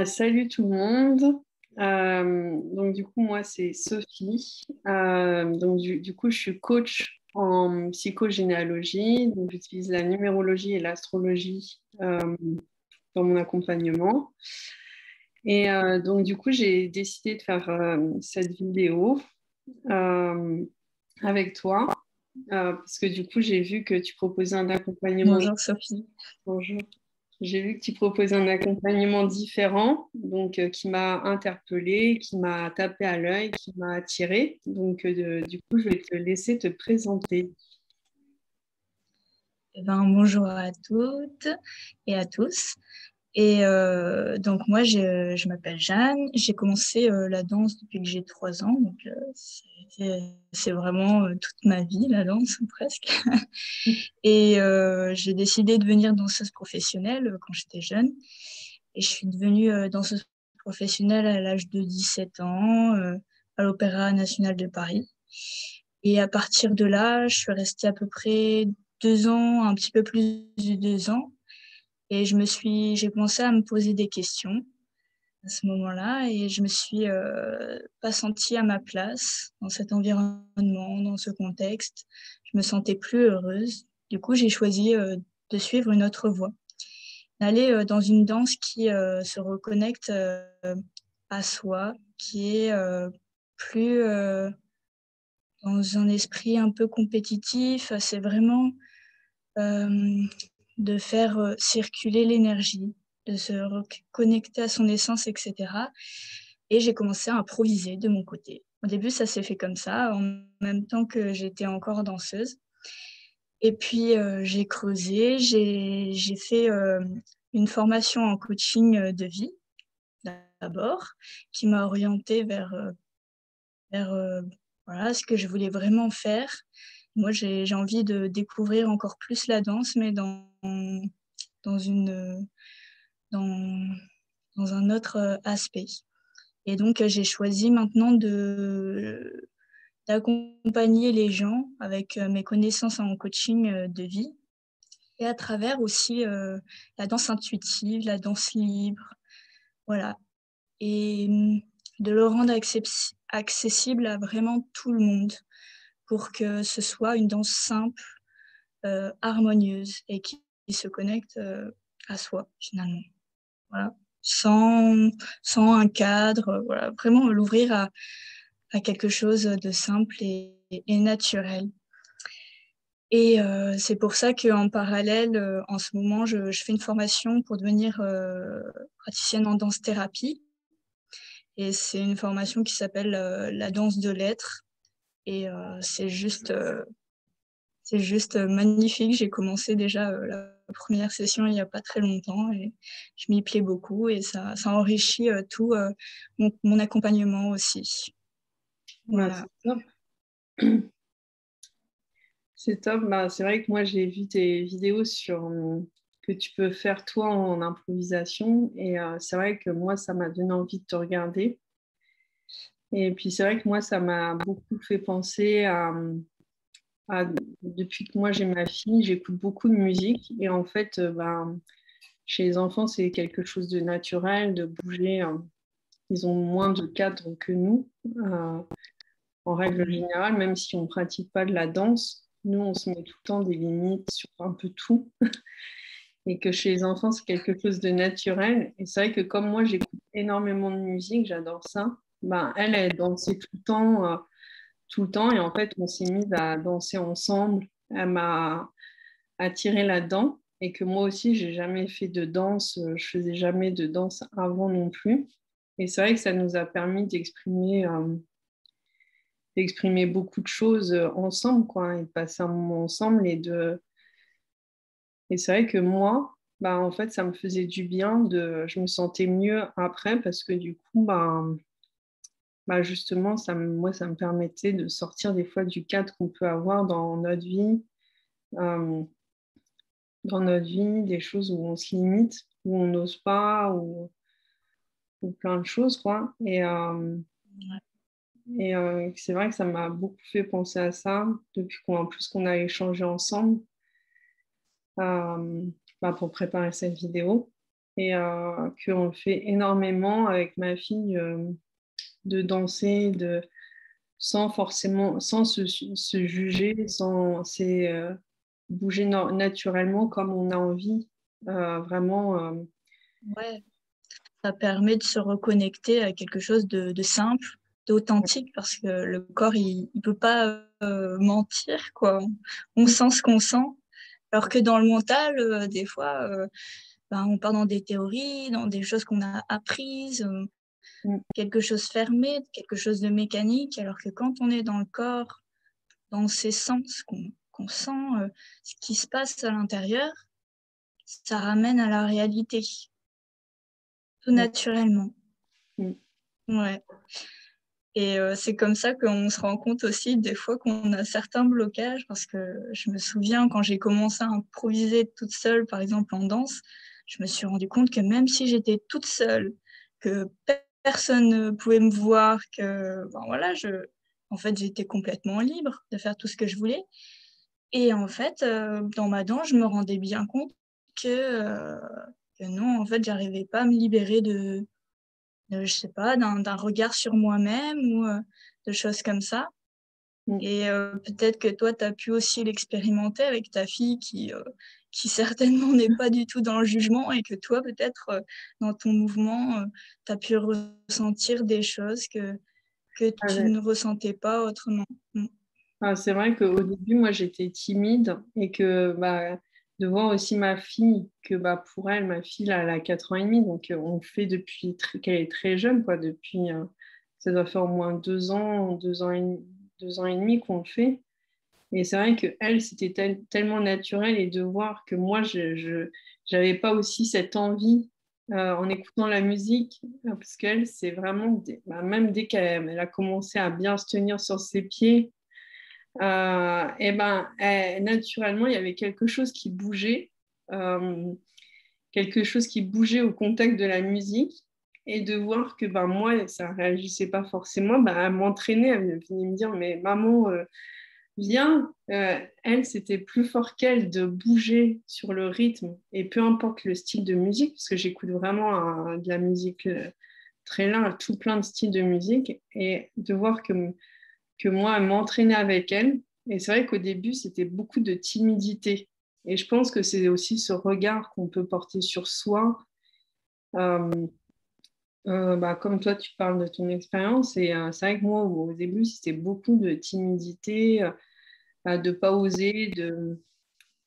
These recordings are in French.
Salut tout le monde. Donc du coup, moi, c'est Sophie. Donc du coup, je suis coach en psychogénéalogie. Donc j'utilise la numérologie et l'astrologie dans mon accompagnement. Et donc du coup, j'ai décidé de faire cette vidéo euh, avec toi parce que du coup, j'ai vu que tu proposais un accompagnement. Bonjour Sophie. Bonjour. J'ai vu que tu proposais un accompagnement différent, donc qui m'a interpellée, qui m'a tapé à l'œil, qui m'a attirée. Donc, du coup, je vais te laisser te présenter. Bonjour à toutes et à tous. Donc moi, je m'appelle Jeanne. J'ai commencé la danse depuis que j'ai 3 ans. Donc c'est vraiment toute ma vie, la danse, presque. J'ai décidé de devenir danseuse professionnelle quand j'étais jeune. Et je suis devenue danseuse professionnelle à l'âge de 17 ans à l'Opéra national de Paris. Et à partir de là, je suis restée à peu près 2 ans, un petit peu plus de 2 ans. Et j'ai commencé à me poser des questions à ce moment-là, et je me suis pas sentie à ma place dans cet environnement, dans ce contexte. Je me sentais plus heureuse. Du coup, j'ai choisi de suivre une autre voie, d'aller dans une danse qui se reconnecte à soi, qui est plus dans un esprit un peu compétitif. C'est vraiment euh, de faire circuler l'énergie, de se reconnecter à son essence, etc. Et j'ai commencé à improviser de mon côté. Au début, ça s'est fait comme ça, en même temps que j'étais encore danseuse. Et puis, j'ai creusé, j'ai fait une formation en coaching de vie d'abord, qui m'a orientée vers voilà, ce que je voulais vraiment faire. Moi, j'ai envie de découvrir encore plus la danse, mais dans, une, dans, dans un autre aspect. Et donc, j'ai choisi maintenant d'accompagner les gens avec mes connaissances en coaching de vie et à travers aussi la danse intuitive, la danse libre, voilà. Et de le rendre accessible à vraiment tout le monde pour que ce soit une danse simple, harmonieuse et qui se connecte à soi finalement. Voilà. Sans un cadre, voilà. Vraiment l'ouvrir à quelque chose de simple et naturel. Et c'est pour ça qu'en parallèle, en ce moment, je fais une formation pour devenir praticienne en danse-thérapie. Et c'est une formation qui s'appelle la danse de l'être. Et c'est juste magnifique. J'ai commencé déjà la première session il n'y a pas très longtemps et je m'y plais beaucoup et ça enrichit tout mon accompagnement aussi. C'est Voilà. top. C'est top. C'est vrai que moi, j'ai vu tes vidéos sur que tu peux faire toi en improvisation. Et c'est vrai que moi, ça m'a donné envie de te regarder. Et puis, c'est vrai que moi, ça m'a beaucoup fait penser à depuis que moi, j'ai ma fille, j'écoute beaucoup de musique. Et en fait, chez les enfants, c'est quelque chose de naturel, de bouger. Ils ont moins de cadres que nous, en règle Oui. générale, même si on ne pratique pas de la danse. Nous, on se met tout le temps des limites sur un peu tout. Et que chez les enfants, c'est quelque chose de naturel. Et c'est vrai que comme moi, j'écoute énormément de musique, j'adore ça. Elle dansait tout le temps, tout le temps. Et en fait, on s'est mis à danser ensemble. Elle m'a attirée là-dedans. Et que moi aussi, j'ai jamais fait de danse. Je faisais jamais de danse avant non plus. Et c'est vrai que ça nous a permis d'exprimer beaucoup de choses ensemble, quoi, et de passer un moment ensemble. Et c'est vrai que moi, en fait, ça me faisait du bien. Je me sentais mieux après parce que du coup, justement, moi, ça me permettait de sortir des fois du cadre qu'on peut avoir euh, dans notre vie, des choses où on se limite, où on n'ose pas, ou plein de choses, quoi. Et c'est vrai que ça m'a beaucoup fait penser à ça depuis en plus qu'on a échangé ensemble euh, pour préparer cette vidéo. et qu'on le fait énormément avec ma fille, de danser, sans forcément, sans se juger, c'est bouger naturellement comme on a envie, vraiment. Ouais, ça permet de se reconnecter à quelque chose de simple, d'authentique, parce que le corps, il peut pas mentir, quoi. On sent ce qu'on sent. Alors que dans le mental, des fois, on part dans des théories, dans des choses qu'on a apprises, quelque chose fermé, quelque chose de mécanique, alors que quand on est dans le corps, dans ses sens, qu'on sent ce qui se passe à l'intérieur, ça ramène à la réalité, tout naturellement. Ouais. Et c'est comme ça qu'on se rend compte aussi des fois qu'on a certains blocages, parce que je me souviens quand j'ai commencé à improviser toute seule, par exemple en danse, je me suis rendu compte que même si j'étais toute seule, que personne ne pouvait me voir, que voilà, en fait, j'étais complètement libre de faire tout ce que je voulais. Et en fait, dans ma danse, je me rendais bien compte que non, en fait, j'arrivais pas à me libérer je sais pas, d'un regard sur moi-même ou de choses comme ça. Et peut-être que toi, tu as pu aussi l'expérimenter avec ta fille qui certainement n'est pas du tout dans le jugement, et que toi, peut-être, dans ton mouvement, tu as pu ressentir des choses que tu ne ressentais pas autrement. C'est vrai qu'au début, moi, j'étais timide et que de voir aussi ma fille, que pour elle, ma fille, là, elle a 4 ans et demi, donc on fait depuis qu'elle est très jeune, quoi, depuis, ça doit faire au moins 2 ans, 2 ans et demi qu'on le fait. Et c'est vrai que elle, c'était tellement naturel, et de voir que moi, je n'avais pas aussi cette envie en écoutant la musique, parce qu'elle, c'est vraiment, même dès qu'elle a commencé à bien se tenir sur ses pieds, naturellement, il y avait quelque chose qui bougeait au contact de la musique, et de voir que moi, ça ne réagissait pas forcément, elle m'entraînait, elle venait me dire, mais maman, viens, elle, c'était plus fort qu'elle de bouger sur le rythme, et peu importe le style de musique, parce que j'écoute vraiment de la musique très large, tout plein de styles de musique, et de voir que moi, m'entraîner avec elle. Et c'est vrai qu'au début, c'était beaucoup de timidité. Et je pense que c'est aussi ce regard qu'on peut porter sur soi. Euh, Comme toi, tu parles de ton expérience. Et c'est vrai que moi, au début, c'était beaucoup de timidité, de ne pas oser, de,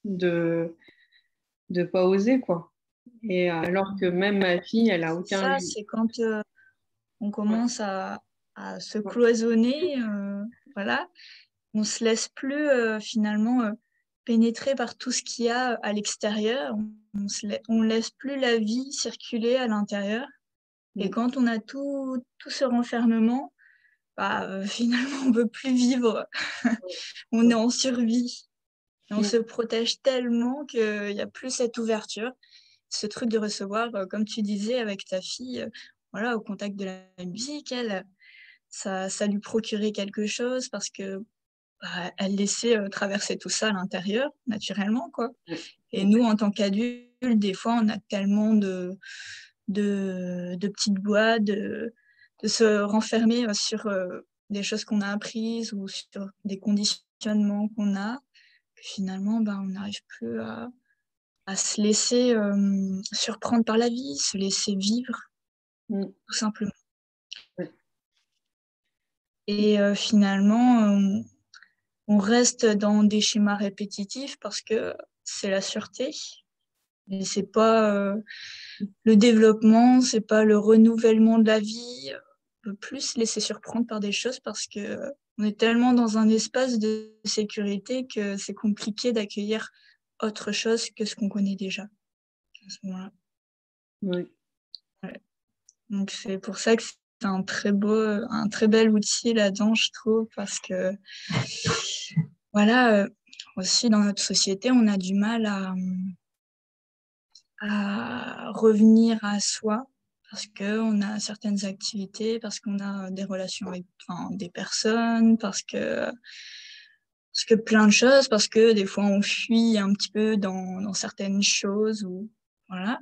de pas oser, quoi. Et alors que même ma fille, elle a aucun... Ça, c'est quand on Ouais. commence à se cloisonner, voilà. On se laisse plus finalement pénétrer par tout ce qu'il y a à l'extérieur. On laisse plus la vie circuler à l'intérieur. Et quand on a tout ce renfermement, finalement, on ne veut plus vivre. On est en survie. Et on se protège tellement qu'il n'y a plus cette ouverture. Ce truc de recevoir, comme tu disais avec ta fille, voilà, au contact de la musique, ça lui procurait quelque chose, parce que elle laissait traverser tout ça à l'intérieur, naturellement, quoi. Et nous, en tant qu'adultes, des fois, on a tellement de petites boîtes, de se renfermer sur des choses qu'on a apprises ou sur des conditionnements qu'on a, que finalement, on n'arrive plus à se laisser surprendre par la vie, se laisser vivre, tout simplement. Et finalement, on reste dans des schémas répétitifs parce que c'est la sûreté. Et c'est pas le développement, c'est pas le renouvellement de la vie. On peut plus se laisser surprendre par des choses parce que on est tellement dans un espace de sécurité que c'est compliqué d'accueillir autre chose que ce qu'on connaît déjà à ce moment-là. Oui. Ouais. Donc c'est pour ça que c'est un très bel outil, la danse, je trouve, parce que voilà, aussi dans notre société, on a du mal à revenir à soi, parce qu'on a certaines activités, parce qu'on a des relations avec des personnes, parce que plein de choses, parce que des fois on fuit un petit peu dans certaines choses, ou voilà.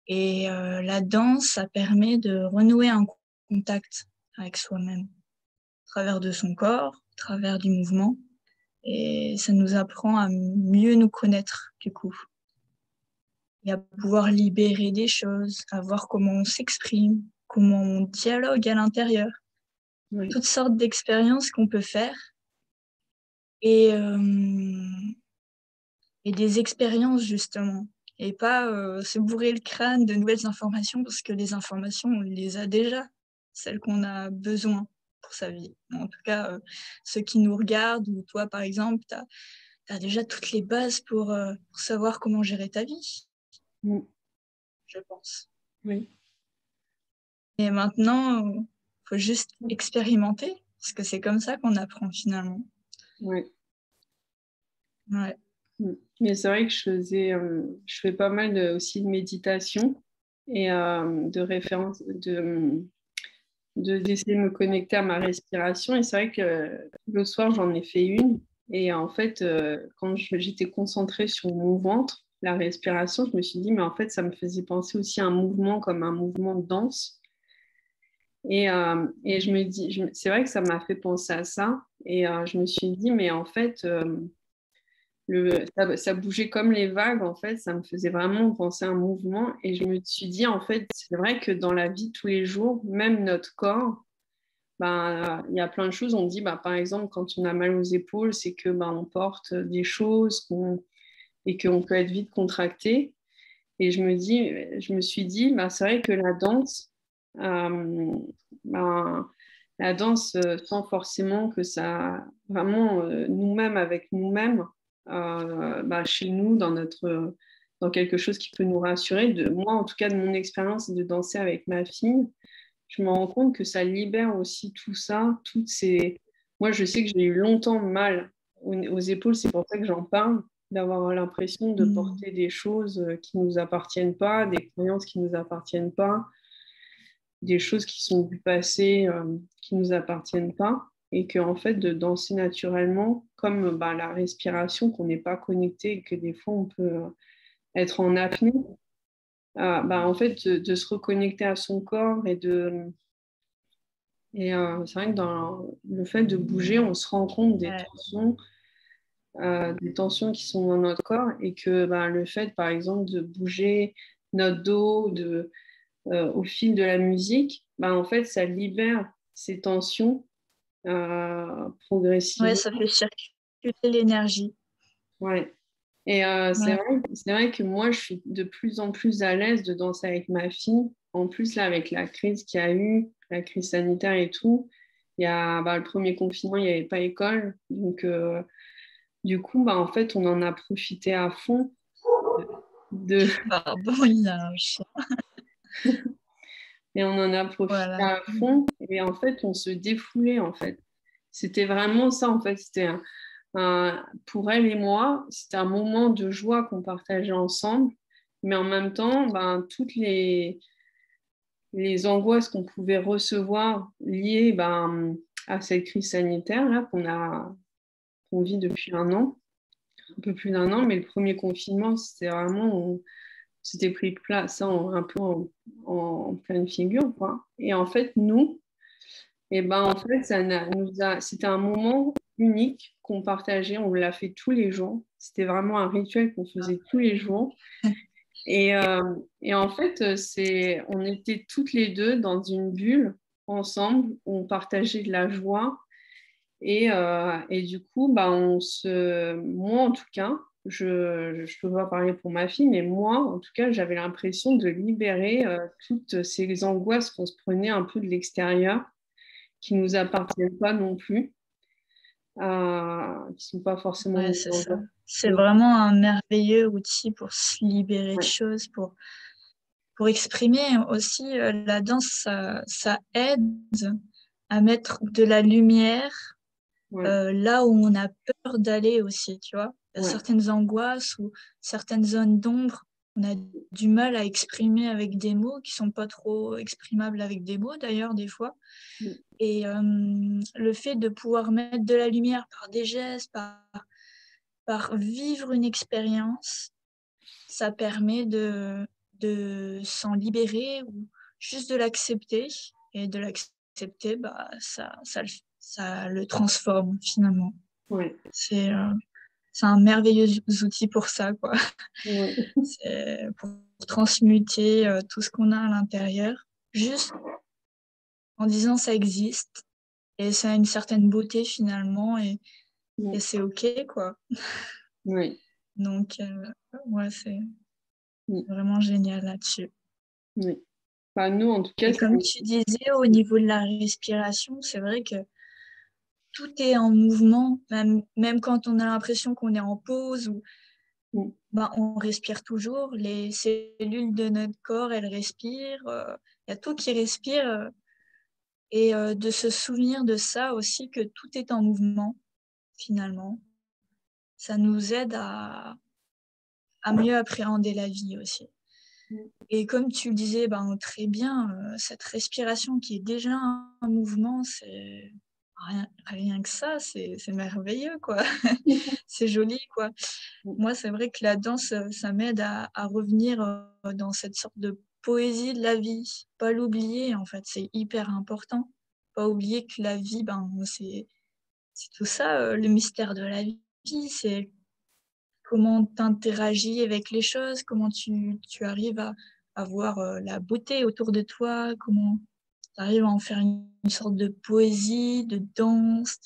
Et la danse, ça permet de renouer un contact avec soi-même, à travers de son corps, à travers du mouvement. Et ça nous apprend à mieux nous connaître, du coup. Et à pouvoir libérer des choses, à voir comment on s'exprime, comment on dialogue à l'intérieur. Oui. Toutes sortes d'expériences qu'on peut faire. Et des expériences, justement. Et pas se bourrer le crâne de nouvelles informations, parce que les informations, on les a déjà, celles qu'on a besoin pour sa vie. En tout cas, ceux qui nous regardent, ou toi, par exemple, tu as déjà toutes les bases pour savoir comment gérer ta vie, je pense. Oui. Et maintenant, il faut juste expérimenter, parce que c'est comme ça qu'on apprend finalement. Oui. Ouais. Mais c'est vrai que je fais pas mal aussi de méditation et d'essayer de me connecter à ma respiration. Et c'est vrai que le soir, j'en ai fait une. Et en fait, quand j'étais concentrée sur mon ventre, la respiration, je me suis dit, mais en fait, ça me faisait penser aussi à un mouvement comme un mouvement de danse. Et je me dis, c'est vrai que ça m'a fait penser à ça. Et je me suis dit, mais en fait, ça bougeait comme les vagues, en fait, ça me faisait vraiment penser à un mouvement. Et je me suis dit, en fait, c'est vrai que dans la vie de tous les jours, même notre corps, ben, il y a plein de choses. On dit, ben, par exemple, quand on a mal aux épaules, c'est que ben, on porte des choses et qu'on peut être vite contracté. Et je me suis dit, ben, c'est vrai que euh, ben, la danse, sans forcément que ça, vraiment, nous-mêmes avec nous-mêmes, ben, chez nous, dans quelque chose qui peut nous rassurer. Moi, en tout cas, de mon expérience de danser avec ma fille, je me rends compte que ça libère aussi tout ça, toutes ces... Moi, je sais que j'ai eu longtemps mal aux épaules, c'est pour ça que j'en parle, d'avoir l'impression de porter des choses qui ne nous appartiennent pas, des croyances qui ne nous appartiennent pas, des choses qui sont du passé qui ne nous appartiennent pas, et que en fait, de danser naturellement, comme bah, la respiration, qu'on n'est pas connecté, et que des fois, on peut être en apnée, bah, en fait, de se reconnecter à son corps c'est vrai que dans le fait de bouger, on se rend compte des tensions qui sont dans notre corps et que ben, le fait, par exemple, de bouger notre dos au fil de la musique, ben, en fait, ça libère ces tensions Ouais, progressivement. ça fait circuler l'énergie. Ouais. Et Ouais. c'est vrai que moi, je suis de plus en plus à l'aise de danser avec ma fille. En plus, là, avec la crise qu'il y a eu, la crise sanitaire et tout, il y a bah, le premier confinement, il n'y avait pas école. Donc, du coup, bah, en fait, on en a profité à fond de... Pardon, il y a un chien. Et on en a profité Voilà. à fond. Et en fait, on se défoulait, en fait. C'était vraiment ça, en fait. Pour elle et moi, c'était un moment de joie qu'on partageait ensemble. Mais en même temps, ben, toutes les angoisses qu'on pouvait recevoir liées ben, à cette crise sanitaire là qu'on vit depuis un peu plus d'un an, mais le premier confinement, c'était vraiment, on s'était pris ça un peu en pleine figure, quoi. Et en fait, et ben, en fait, c'était un moment unique qu'on partageait, on l'a fait tous les jours. C'était vraiment un rituel qu'on faisait tous les jours. Et, euh, et en fait, on était toutes les deux dans une bulle ensemble, où on partageait de la joie. Et du coup, bah, moi en tout cas, je peux pas parler pour ma fille, mais moi en tout cas, j'avais l'impression de libérer toutes ces angoisses qu'on se prenait un peu de l'extérieur, qui nous appartiennent pas non plus, qui sont pas forcément Ouais, des c'est ça. angoisses. C'est vraiment un merveilleux outil pour se libérer de Ouais, choses, pour exprimer aussi. La danse, ça aide à mettre de la lumière ouais, là où on a peur d'aller aussi, tu vois. Il y a ouais. certaines angoisses ou certaines zones d'ombre, on a du mal à exprimer avec des mots qui sont pas trop exprimables avec des mots d'ailleurs des fois. Et le fait de pouvoir mettre de la lumière par des gestes, par vivre une expérience, ça permet de de s'en libérer ou juste de l'accepter. Et de l'accepter, ça le transforme finalement. Oui. C'est un merveilleux outil pour ça, quoi. Oui. C'est pour transmuter tout ce qu'on a à l'intérieur, juste en disant ça existe et ça a une certaine beauté finalement et c'est OK, quoi. Oui. Donc, ouais, c'est Oui. vraiment génial là-dessus. Oui. Bah, nous, en tout cas, Et comme tu disais, au niveau de la respiration, c'est vrai que tout est en mouvement, même quand on a l'impression qu'on est en pause ou on respire toujours. Les cellules de notre corps, elles respirent. Il y a tout qui respire. Et de se souvenir de ça aussi, que tout est en mouvement, finalement. Ça nous aide à mieux appréhender la vie aussi. Et comme tu le disais très bien, cette respiration qui est déjà un mouvement, c'est rien que ça, c'est merveilleux, quoi. C'est joli, quoi. Moi, c'est vrai que la danse, ça m'aide à revenir dans cette sorte de poésie de la vie. Pas l'oublier, en fait, c'est hyper important. Pas oublier que la vie, c'est tout ça, le mystère de la vie, c'est comment tu interagis avec les choses, comment tu arrives à voir la beauté autour de toi, comment tu arrives à en faire une sorte de poésie, de danse.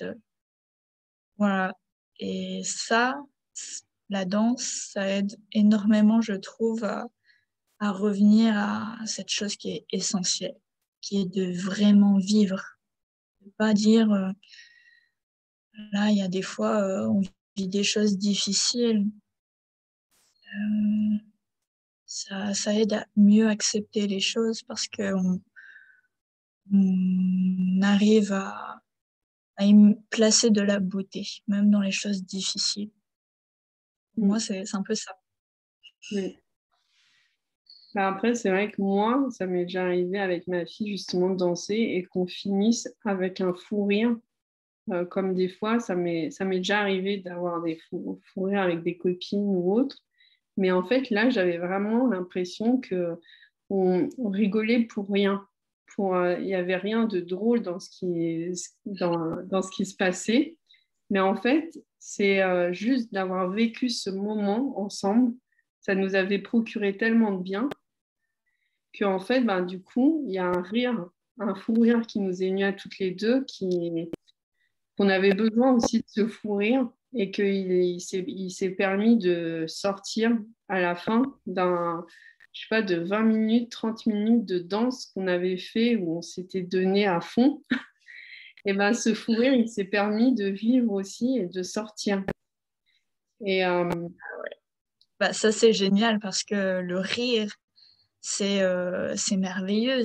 Voilà. Et ça, la danse, ça aide énormément, je trouve, à revenir à cette chose qui est essentielle, qui est de vraiment vivre. De pas dire, là, il y a des fois, on vit des choses difficiles. Ça aide à mieux accepter les choses parce qu'on arrive à y placer de la beauté, même dans les choses difficiles. Pour moi, c'est un peu ça. Oui. Bah, après, c'est vrai que moi, ça m'est déjà arrivé avec ma fille justement de danser et qu'on finisse avec un fou rire. Comme des fois, ça m'est déjà arrivé d'avoir des fous rires avec des copines ou autres. Mais en fait, là, j'avais vraiment l'impression que on rigolait pour rien. Il n'y avait rien de drôle dans ce qui se passait. Mais en fait, c'est juste d'avoir vécu ce moment ensemble. Ça nous avait procuré tellement de bien qu'en fait, du coup, il y a un fou rire qui nous est venu à toutes les deux, qu'on avait besoin aussi de ce fou rire et qu'il s'est permis de sortir à la fin je sais pas, de 20 minutes, 30 minutes de danse qu'on avait fait où on s'était donné à fond. Et ce fou rire, il s'est permis de vivre aussi et de sortir. Et Ça, c'est génial parce que le rire, c'est merveilleux.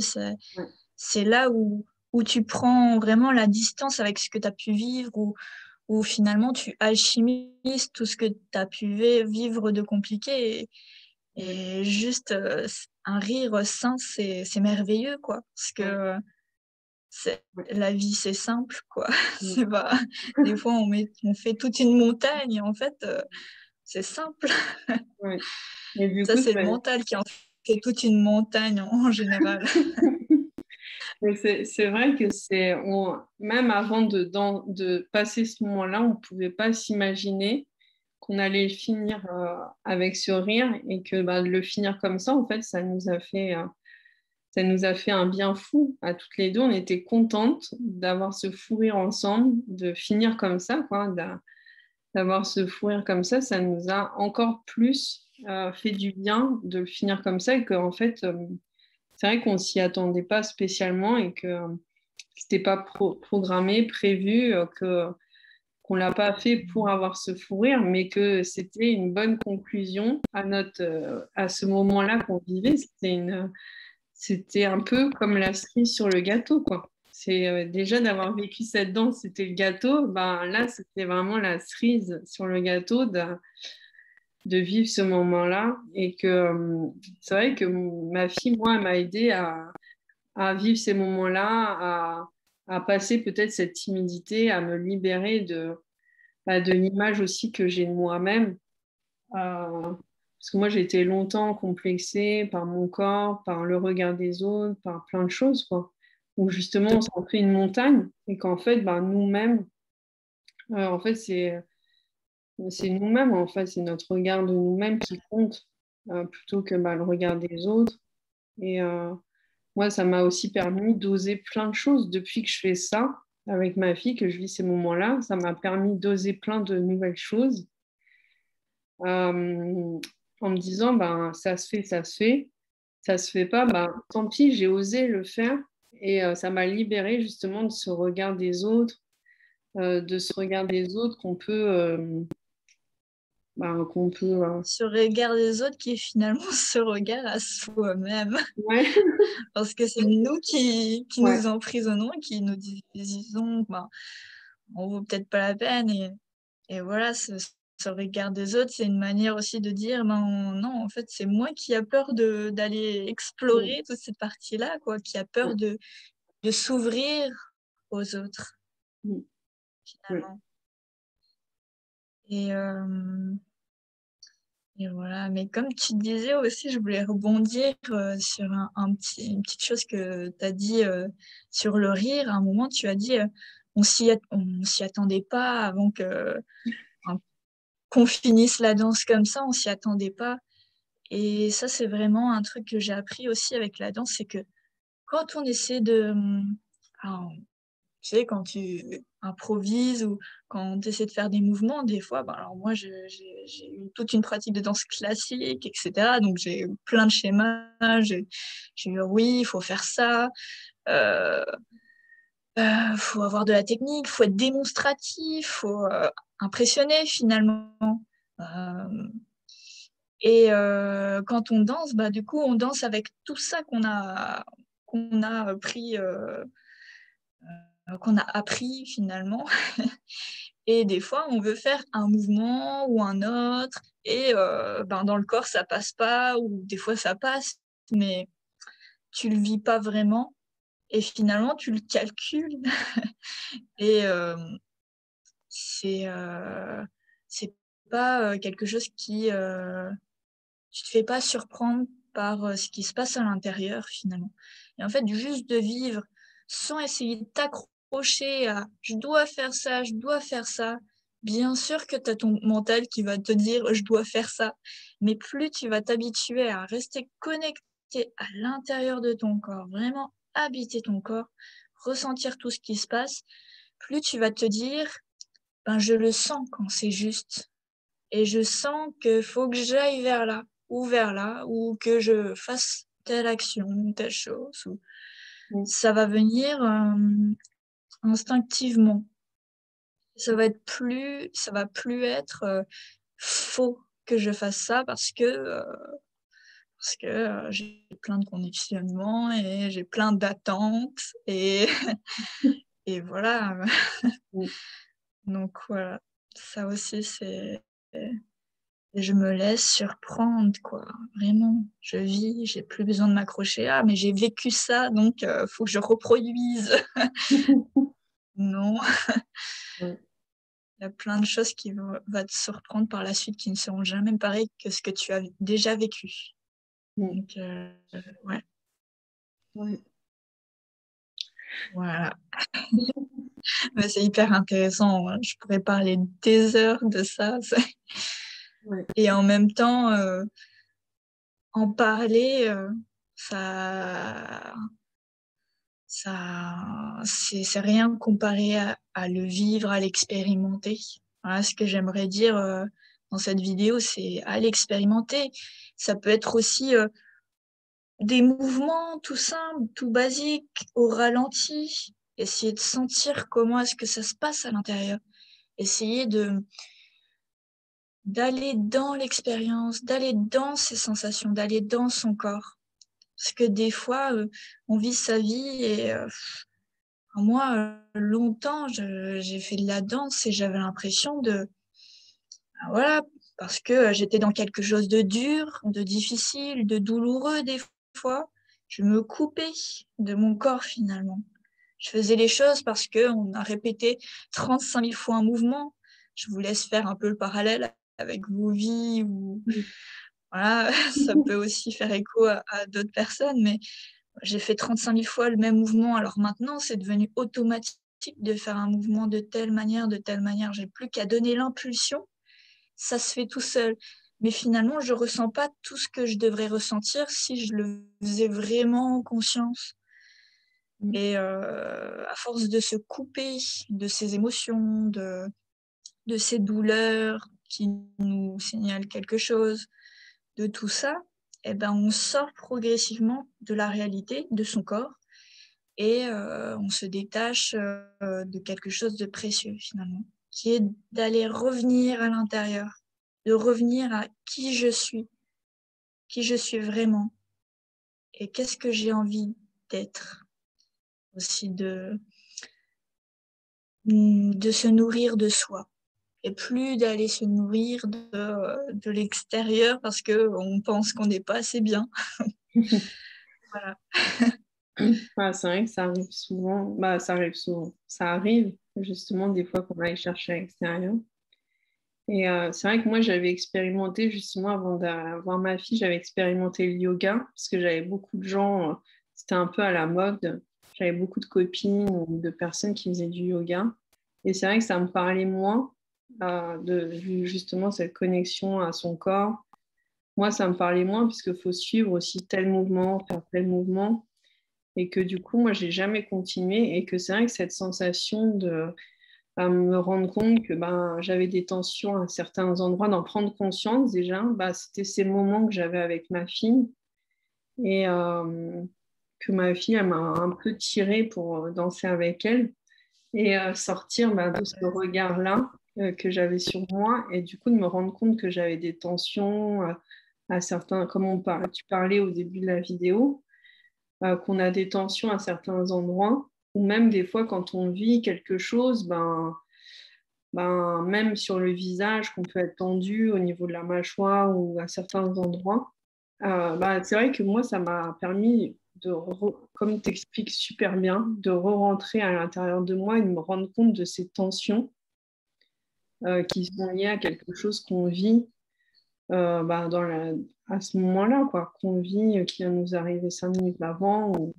C'est là où tu prends vraiment la distance avec ce que tu as pu vivre, où finalement tu alchimises tout ce que tu as pu vivre de compliqué. Et juste un rire sain, c'est merveilleux, quoi. Parce que la vie, c'est simple, quoi. C'est pas... Des fois, on fait toute une montagne et en fait, c'est simple. ouais. Et du Ça, coup, c'est le mental qui en fait toute une montagne en général. c'est vrai que même avant de passer ce moment-là, on ne pouvait pas s'imaginer qu'on allait finir avec ce rire et que de le finir comme ça, en fait, ça nous a fait un bien fou à toutes les deux. On était contentes d'avoir ce fou rire ensemble, de finir comme ça, quoi, d'avoir ce fou rire comme ça nous a encore plus fait du bien de le finir comme ça et qu'en fait, c'est vrai qu'on s'y attendait pas spécialement et que c'était pas programmé, prévu, qu'on l'a pas fait pour avoir ce fou rire, mais que c'était une bonne conclusion à ce moment-là qu'on vivait. C'était un peu comme la cerise sur le gâteau, quoi. C'est déjà d'avoir vécu cette danse, c'était le gâteau. Là, c'était vraiment la cerise sur le gâteau de vivre ce moment-là. Et que c'est vrai que ma fille, moi, elle m'a aidé à vivre ces moments-là, à passer peut-être cette timidité, à me libérer de l'image aussi que j'ai de moi-même. Parce que moi, j'ai été longtemps complexée par mon corps, par le regard des autres, par plein de choses, quoi. Où justement, on s'en fait une montagne et qu'en fait, ben, nous-mêmes, en fait, c'est nous-mêmes, en fait, c'est notre regard de nous-mêmes qui compte plutôt que le regard des autres. Et moi, ça m'a aussi permis d'oser plein de choses depuis que je fais ça avec ma fille, que je vis ces moments-là. Ça m'a permis d'oser plein de nouvelles choses en me disant, ben, ça se fait, ça se fait. Ça se fait pas, ben, tant pis, j'ai osé le faire. Et ça m'a libérée justement de ce regard des autres, qu'on peut, Ce regard des autres qui est finalement ce regard à soi-même. Ouais. Parce que c'est nous qui Ouais. nous emprisonnons, qui nous disons, ben, on vaut peut-être pas la peine. Et voilà, ce regard des autres, c'est une manière aussi de dire, ben, non, en fait, c'est moi qui a peur d'aller explorer toute cette partie-là, quoi, qui a peur de s'ouvrir aux autres, finalement. Et voilà, mais comme tu disais aussi, je voulais rebondir sur une petite chose que tu as dit sur le rire. À un moment, tu as dit on s'y attendait pas avant qu'on finisse la danse comme ça, on s'y attendait pas. Et ça, c'est vraiment un truc que j'ai appris aussi avec la danse, c'est que quand on essaie alors, tu sais, quand tu improvises ou quand tu essaies de faire des mouvements, des fois, ben, alors moi, j'ai eu toute une pratique de danse classique, etc. Donc, j'ai eu plein de schémas. J'ai eu, oui, il faut faire ça. Faut avoir de la technique, faut être démonstratif, faut impressionner finalement. Euh, quand on danse, bah, du coup, on danse avec tout ça qu'on a pris, qu'on a appris finalement. Et des fois, on veut faire un mouvement ou un autre, et ben, dans le corps, ça passe pas, ou des fois, ça passe, mais tu le vis pas vraiment, et finalement, tu le calcules. Et c'est pas quelque chose tu te fais pas surprendre par ce qui se passe à l'intérieur, finalement. Et en fait, juste de vivre sans essayer de t'accrocher à je dois faire ça, je dois faire ça. Bien sûr que tu as ton mental qui va te dire je dois faire ça, mais plus tu vas t'habituer à rester connecté à l'intérieur de ton corps, vraiment habiter ton corps, ressentir tout ce qui se passe, plus tu vas te dire ben, je le sens quand c'est juste. Et je sens qu'il faut que j'aille vers là, ou vers là, ou que je fasse telle action, telle chose. Ça va venir instinctivement. Ça va plus être faux que je fasse ça parce que j'ai plein de conditionnements et j'ai plein d'attentes et voilà. Donc voilà, ça aussi c'est et je me laisse surprendre, quoi. Vraiment, je vis, j'ai plus besoin de m'accrocher. Ah, mais j'ai vécu ça, donc faut que je reproduise. Non, il y a plein de choses qui vont te surprendre par la suite qui ne seront jamais pareilles que ce que tu as déjà vécu. Donc, ouais. Voilà. Mais c'est hyper intéressant. Hein. Je pourrais parler des heures de ça. Et en même temps, en parler, ça c'est rien comparé à le vivre, à l'expérimenter. Voilà ce que j'aimerais dire dans cette vidéo, c'est à l'expérimenter. Ça peut être aussi des mouvements tout simples, tout basiques, au ralenti. Essayer de sentir comment est-ce que ça se passe à l'intérieur. Essayer d'aller dans l'expérience, d'aller dans ses sensations, d'aller dans son corps. Parce que des fois, on vit sa vie et moi, longtemps, j'ai fait de la danse et j'avais l'impression voilà, parce que j'étais dans quelque chose de dur, de difficile, de douloureux des fois. Je me coupais de mon corps finalement. Je faisais les choses parce qu'on a répété 35 000 fois un mouvement. Je vous laisse faire un peu le parallèle avec vos vies Voilà, ça peut aussi faire écho à d'autres personnes, mais j'ai fait 35 000 fois le même mouvement. Alors maintenant, c'est devenu automatique de faire un mouvement de telle manière, de telle manière. J'ai plus qu'à donner l'impulsion, ça se fait tout seul. Mais finalement, je ressens pas tout ce que je devrais ressentir si je le faisais vraiment en conscience. Et à force de se couper de ces émotions, de ces douleurs qui nous signalent quelque chose, de tout ça, eh ben, on sort progressivement de la réalité de son corps et on se détache, de quelque chose de précieux finalement, qui est d'aller revenir à l'intérieur, de revenir à qui je suis vraiment et qu'est-ce que j'ai envie d'être. Aussi de se nourrir de soi et plus d'aller se nourrir de l'extérieur parce qu'on pense qu'on n'est pas assez bien. Voilà. Ah, c'est vrai que ça arrive souvent. Bah, ça arrive souvent. Ça arrive justement des fois qu'on aille chercher à l'extérieur. Et c'est vrai que moi, j'avais expérimenté justement avant d'avoir ma fille, j'avais expérimenté le yoga parce que j'avais beaucoup de gens, c'était un peu à la mode. J'avais beaucoup de copines ou de personnes qui faisaient du yoga. Et c'est vrai que ça me parlait moins de justement cette connexion à son corps. Moi, ça me parlait moins puisqu'il faut suivre aussi tel mouvement, faire tel mouvement. Et que du coup, moi, j'ai jamais continué. Et que c'est vrai que cette sensation de me rendre compte que j'avais des tensions à certains endroits, d'en prendre conscience déjà, c'était ces moments que j'avais avec ma fille. Et que ma fille, elle m'a un peu tirée pour danser avec elle et sortir de ce regard-là que j'avais sur moi et du coup de me rendre compte que j'avais des tensions à certains, comme tu parlais au début de la vidéo, qu'on a des tensions à certains endroits, ou même des fois quand on vit quelque chose, même sur le visage, qu'on peut être tendu au niveau de la mâchoire ou à certains endroits. C'est vrai que moi, ça m'a permis comme tu expliques super bien, de re-rentrer à l'intérieur de moi et de me rendre compte de ces tensions qui sont liées à quelque chose qu'on vit à ce moment-là, quoi, qu'on vit, qui vient nous arriver 5 minutes avant ou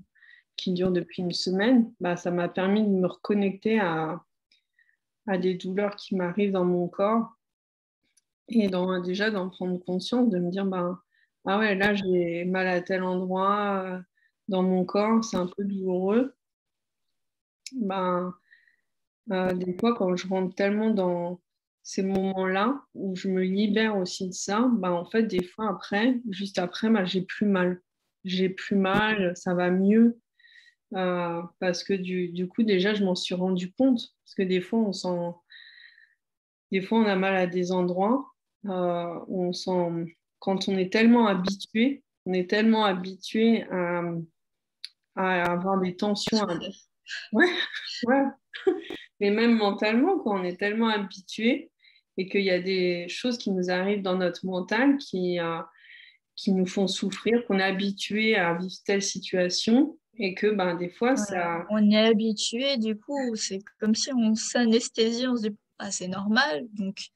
qui dure depuis une semaine. Ça m'a permis de me reconnecter à des douleurs qui m'arrivent dans mon corps et déjà d'en prendre conscience, de me dire, ah ouais, là j'ai mal à tel endroit dans mon corps, c'est un peu douloureux. Des fois, quand je rentre tellement dans ces moments-là, où je me libère aussi de ça, en fait, des fois après, juste après, j'ai plus mal. J'ai plus mal, ça va mieux. Parce que du coup, déjà, je m'en suis rendu compte. Parce que des fois, on a mal à des endroits où quand on est tellement habitué à avoir des tensions. Ouais, ouais. Mais même mentalement, quand on est tellement habitué et qu'il y a des choses qui nous arrivent dans notre mental qui nous font souffrir, qu'on est habitué à vivre telle situation et que des fois, Voilà. ça... On est habitué, du coup, c'est comme si on s'anesthésie, on se dit ah, c'est normal, donc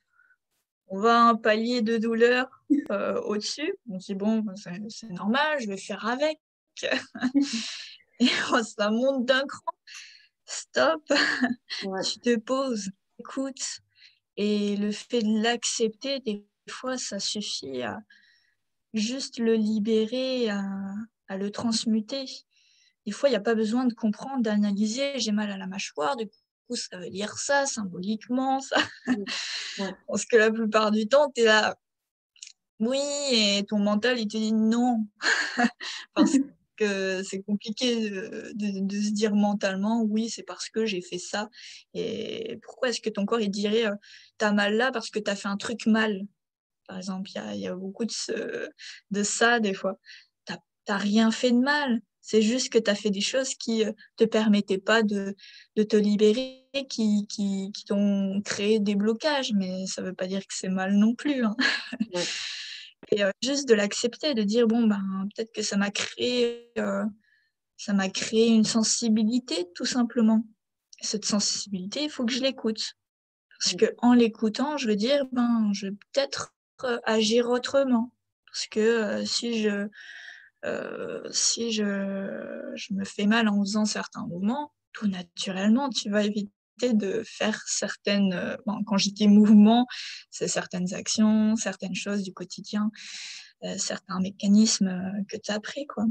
on va à un palier de douleur au-dessus, on se dit bon, c'est normal, je vais faire avec. Et ça monte d'un cran. Stop, Ouais. tu te poses, écoute. Et le fait de l'accepter, des fois, ça suffit à juste le libérer, à le transmuter. Des fois, il n'y a pas besoin de comprendre, d'analyser. J'ai mal à la mâchoire, du coup, ça veut dire ça, symboliquement, ça. Ouais. Parce que la plupart du temps, tu es là, oui, et ton mental, il te dit non. Parce que c'est compliqué de se dire mentalement, oui, c'est parce que j'ai fait ça. Et pourquoi est-ce que ton corps, il dirait, t'as mal là parce que t'as fait un truc mal? Par exemple, il y a beaucoup de ça, des fois. T'as rien fait de mal. C'est juste que tu as fait des choses qui te permettaient pas de te libérer, qui t'ont créé des blocages, mais ça veut pas dire que c'est mal non plus, hein. Ouais. Et juste de l'accepter, de dire bon peut-être que ça m'a créé une sensibilité tout simplement. Cette sensibilité, il faut que je l'écoute. Parce que en l'écoutant, je veux dire je vais peut-être agir autrement. parce que si je me fais mal en faisant certains mouvements, tout naturellement, tu vas éviter de faire certaines, quand je dis mouvements, c'est certaines actions, certaines choses du quotidien, certains mécanismes que tu as appris, quoi.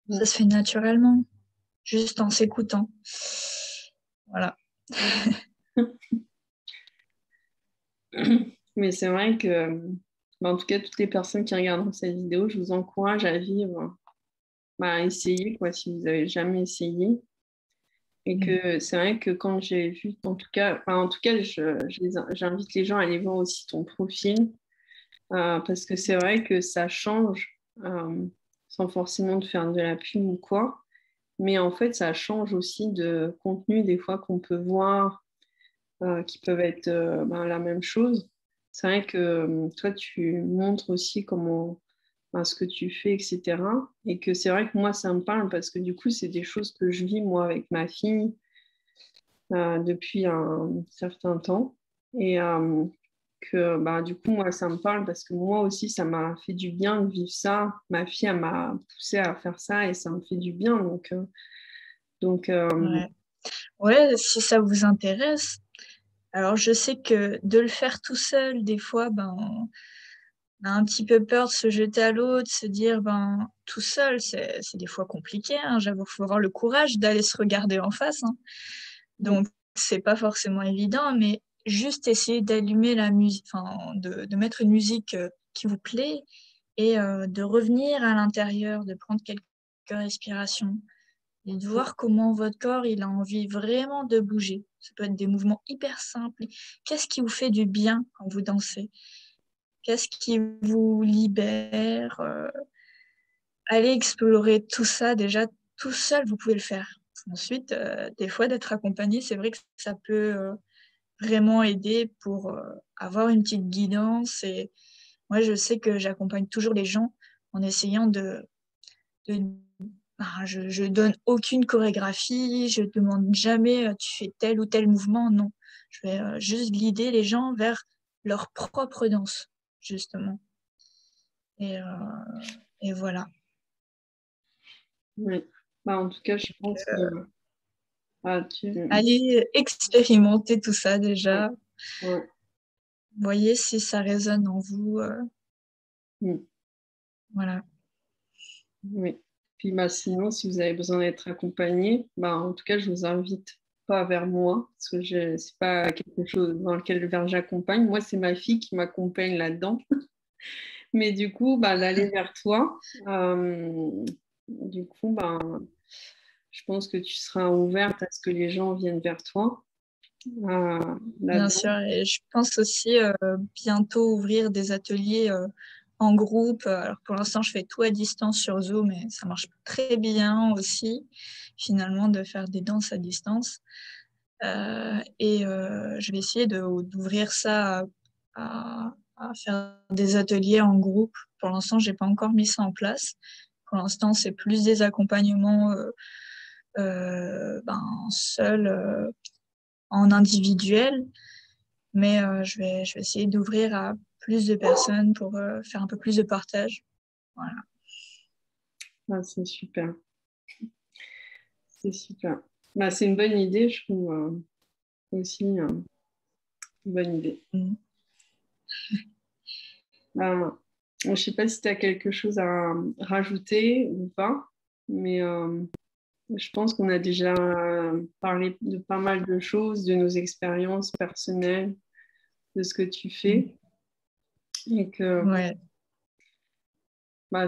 Ça se fait naturellement, juste en s'écoutant. Voilà. Mais c'est vrai que, en tout cas, toutes les personnes qui regardent cette vidéo, je vous encourage à vivre, à essayer, quoi, si vous n'avez jamais essayé. Et que c'est vrai que quand j'ai vu, en tout cas, j'invite les gens à aller voir aussi ton profil, parce que c'est vrai que ça change, sans forcément de faire de la pub ou quoi. Mais en fait, ça change aussi de contenu des fois qu'on peut voir, qui peuvent être la même chose. C'est vrai que toi, tu montres aussi comment, ce que tu fais, etc. Et que c'est vrai que moi, ça me parle parce que du coup, c'est des choses que je vis moi avec ma fille depuis un certain temps. Et que du coup, moi, ça me parle parce que moi aussi, ça m'a fait du bien de vivre ça. Ma fille, elle m'a poussé à faire ça et ça me fait du bien. Donc Ouais, si ça vous intéresse. Alors, je sais que de le faire tout seul, des fois, on a un petit peu peur de se jeter à l'eau, de se dire, tout seul, c'est des fois compliqué, hein. J'avoue qu'il faut avoir le courage d'aller se regarder en face, hein. Donc, c'est pas forcément évident, mais juste essayer d'allumer la musique, de mettre une musique qui vous plaît et de revenir à l'intérieur, de prendre quelques respirations et de voir comment votre corps, il a envie vraiment de bouger. Ça peut être des mouvements hyper simples. Qu'est-ce qui vous fait du bien quand vous dansez? Qu'est-ce qui vous libère? Allez explorer tout ça déjà tout seul, vous pouvez le faire. Ensuite, des fois, d'être accompagné, c'est vrai que ça peut vraiment aider pour avoir une petite guidance. Et moi, je sais que j'accompagne toujours les gens en essayant de je donne aucune chorégraphie, je demande jamais tu fais tel ou tel mouvement, non. Je vais juste guider les gens vers leur propre danse, justement. Et voilà. oui. En tout cas, je pense que Allez expérimenter tout ça déjà. ouais. Voyez si ça résonne en vous. Voilà. Oui. Puis sinon, si vous avez besoin d'être accompagné, en tout cas, je vous invite pas vers moi, parce que c'est pas quelque chose dans lequel vers j'accompagne. Moi, c'est ma fille qui m'accompagne là-dedans. Mais du coup, d'aller vers toi, du coup, je pense que tu seras ouverte à ce que les gens viennent vers toi Bien là-dedans. sûr, et je pense aussi bientôt ouvrir des ateliers en groupe. Alors pour l'instant, je fais tout à distance sur Zoom, et ça marche très bien aussi, finalement, de faire des danses à distance. Je vais essayer d'ouvrir ça à faire des ateliers en groupe. Pour l'instant, j'ai pas encore mis ça en place. Pour l'instant, c'est plus des accompagnements seuls, en individuel. Mais je vais essayer d'ouvrir à plus de personnes pour faire un peu plus de partage. Voilà. C'est super. C'est super. C'est une bonne idée, je trouve aussi une bonne idée. Je ne sais pas si tu as quelque chose à rajouter ou pas, mais je pense qu'on a déjà parlé de pas mal de choses, de nos expériences personnelles, de ce que tu fais. Et que Ouais.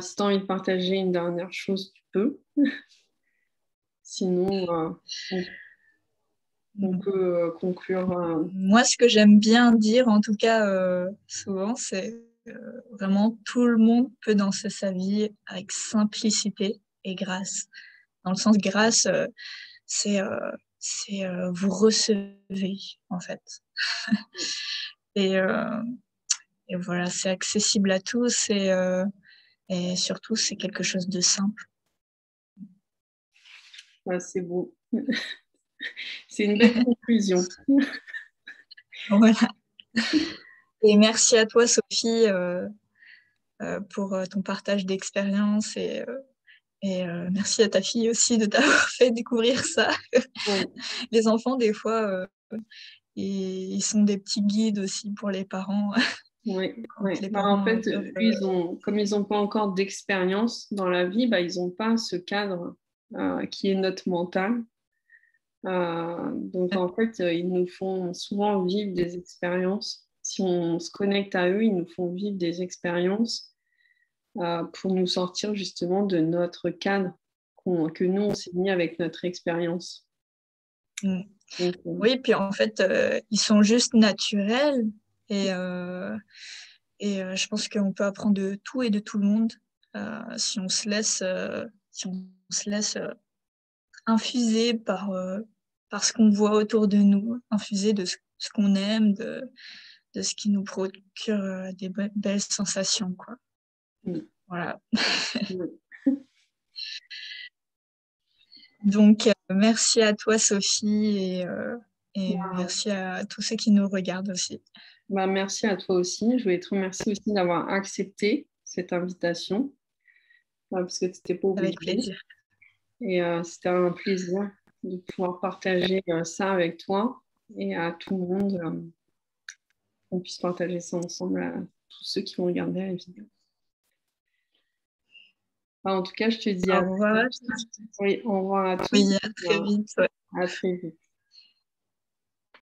si tu as envie de partager une dernière chose, tu peux. Sinon, on peut conclure. Moi, ce que j'aime bien dire, en tout cas souvent, c'est vraiment tout le monde peut danser sa vie avec simplicité et grâce. Dans le sens grâce, c'est vous recevez, en fait. et, et voilà, c'est accessible à tous et surtout, c'est quelque chose de simple. C'est beau. C'est une belle conclusion. Voilà. Et merci à toi, Sophie, pour ton partage d'expérience et merci à ta fille aussi de t'avoir fait découvrir ça. Oui, Les enfants, des fois, ils sont des petits guides aussi pour les parents. oui, Quand oui. les Bah, en parents fait, eux, peuvent. comme ils n'ont pas encore d'expérience dans la vie, bah, ils n'ont pas ce cadre qui est notre mental. Donc, en fait, ils nous font souvent vivre des expériences. Si on se connecte à eux, ils nous font vivre des expériences pour nous sortir justement de notre cadre que nous, on s'est mis avec notre expérience. Mm. Donc, Oui, puis en fait, ils sont juste naturels et, je pense qu'on peut apprendre de tout et de tout le monde si on se laisse infuser par ce qu'on voit autour de nous, infuser de ce qu'on aime, de ce qui nous procure des belles sensations, quoi. mm, Voilà. mm. Donc, merci à toi, Sophie, et merci à tous ceux qui nous regardent aussi. Bah, merci à toi aussi. Je voulais te remercier aussi d'avoir accepté cette invitation parce que tu n'étais pas Avec obligée. plaisir. Et c'était un plaisir de pouvoir partager ça avec toi et à tout le monde, qu'on puisse partager ça ensemble à tous ceux qui vont regarder la vidéo. Enfin, en tout cas, je te dis Au revoir. oui, au revoir à tous. Oui, à très vite. Ouais. À très vite.